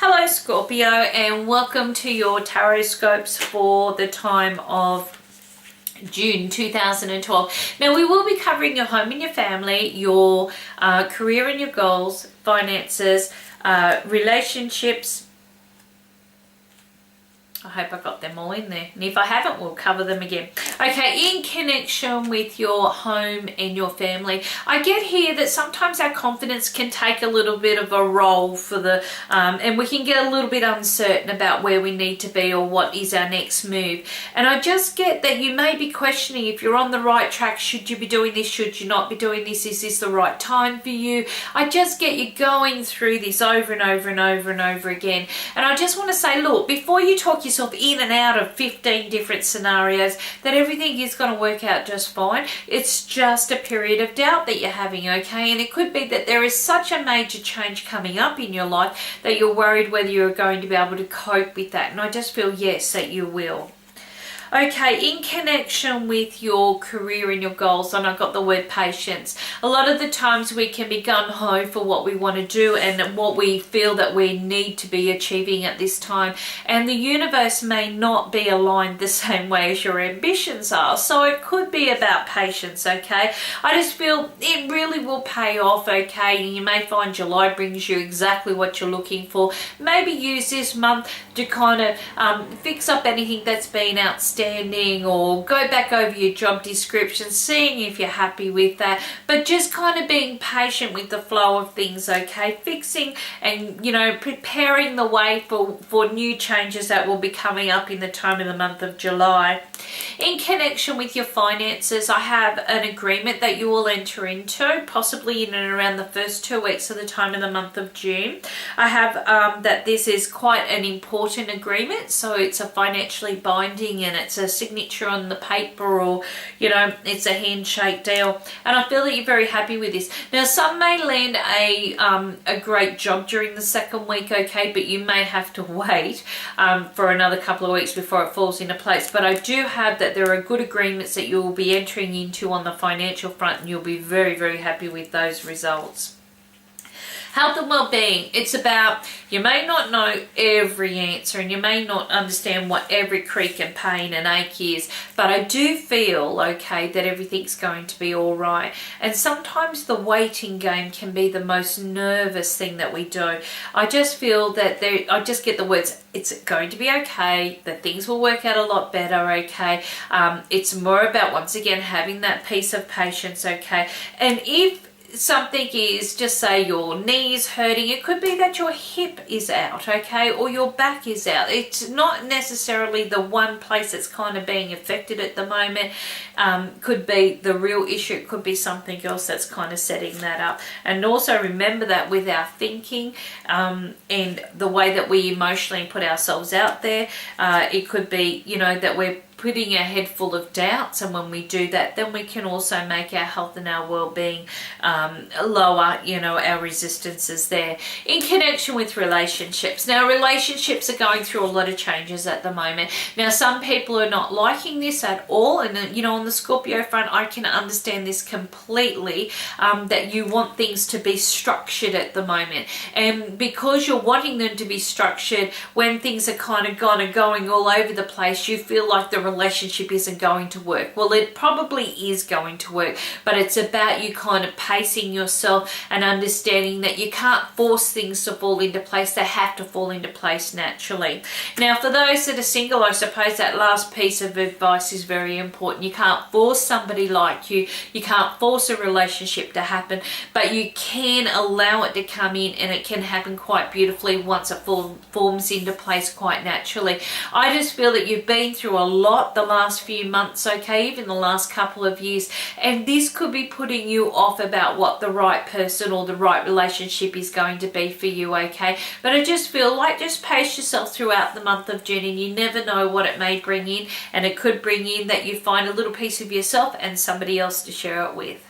Hello Scorpio, and welcome to your Tarotscopes for the time of June 2012. Now we will be covering your home and your family, your career and your goals, finances, relationships. I hope I got them all in there, and if I haven't, we'll cover them again. Okay, in connection with your home and your family, I get here that sometimes our confidence can take a little bit of a roll for the and we can get a little bit uncertain about where we need to be or what is our next move. And I just get that you may be questioning if you're on the right track. Should you be doing this? Should you not be doing this? Is this the right time for you? I just get you going through this over and over and over and over again. And I just want to say, look, before you talk yourself in and out of 15 different scenarios, that everything is going to work out just fine. It's just a period of doubt that you're having, okay? And it could be that there is such a major change coming up in your life that you're worried whether you're going to be able to cope with that. And I just feel, yes, that you will. Okay, in connection with your career and your goals, and I've got the word patience. A lot of the times we can be gung-ho for what we want to do and what we feel that we need to be achieving at this time. And the universe may not be aligned the same way as your ambitions are. So it could be about patience, okay? I just feel it really will pay off, okay? And you may find July brings you exactly what you're looking for. Maybe use this month to kind of fix up anything that's been outstanding, or go back over your job description, seeing if you're happy with that, but just kind of being patient with the flow of things, okay? Fixing and, you know, preparing the way for new changes that will be coming up in the time of the month of July. In connection with your finances, I have an agreement that you will enter into, possibly in and around the first 2 weeks of the time of the month of June. I have that this is quite an important agreement, so it's a financially binding and it's a signature on the paper, or, you know, it's a handshake deal. And I feel that you're very happy with this. Now, some may land a great job during the second week, okay, but you may have to wait for another couple of weeks before it falls into place. But I do have that there are good agreements that you will be entering into on the financial front, and you'll be very, very happy with those results. Health and well-being, it's about, you may not know every answer and you may not understand what every creak and pain and ache is, but I do feel, okay, that everything's going to be all right. And sometimes the waiting game can be the most nervous thing that we do. I just feel that I just get the words, it's going to be okay, that things will work out a lot better, okay? It's more about, once again, having that piece of patience, okay? And if something is, just say your knee is hurting, it could be that your hip is out, okay, or your back is out. It's not necessarily the one place that's kind of being affected at the moment. Could be the real issue. It could be something else that's kind of setting that up. And also remember that with our thinking and the way that we emotionally put ourselves out there, it could be, you know, that we're putting our head full of doubts, and when we do that, then we can also make our health and our well-being lower, you know, our resistances there. In connection with relationships, now relationships are going through a lot of changes at the moment. Now some people are not liking this at all, and you know, on the Scorpio front, I can understand this completely, that you want things to be structured at the moment, and because you're wanting them to be structured, when things are kind of going all over the place, you feel like the relationship isn't going to work. Well, it probably is going to work, but it's about you kind of pacing yourself and understanding that you can't force things to fall into place. They have to fall into place naturally. Now, for those that are single, I suppose that last piece of advice is very important. You can't force somebody like you. You can't force a relationship to happen, but you can allow it to come in, and it can happen quite beautifully once it forms into place quite naturally. I just feel that you've been through a lot the last few months, okay, even the last couple of years, and this could be putting you off about what the right person or the right relationship is going to be for you, okay? But I just feel like just pace yourself throughout the month of June, and you never know what it may bring in, and it could bring in that you find a little piece of yourself and somebody else to share it with.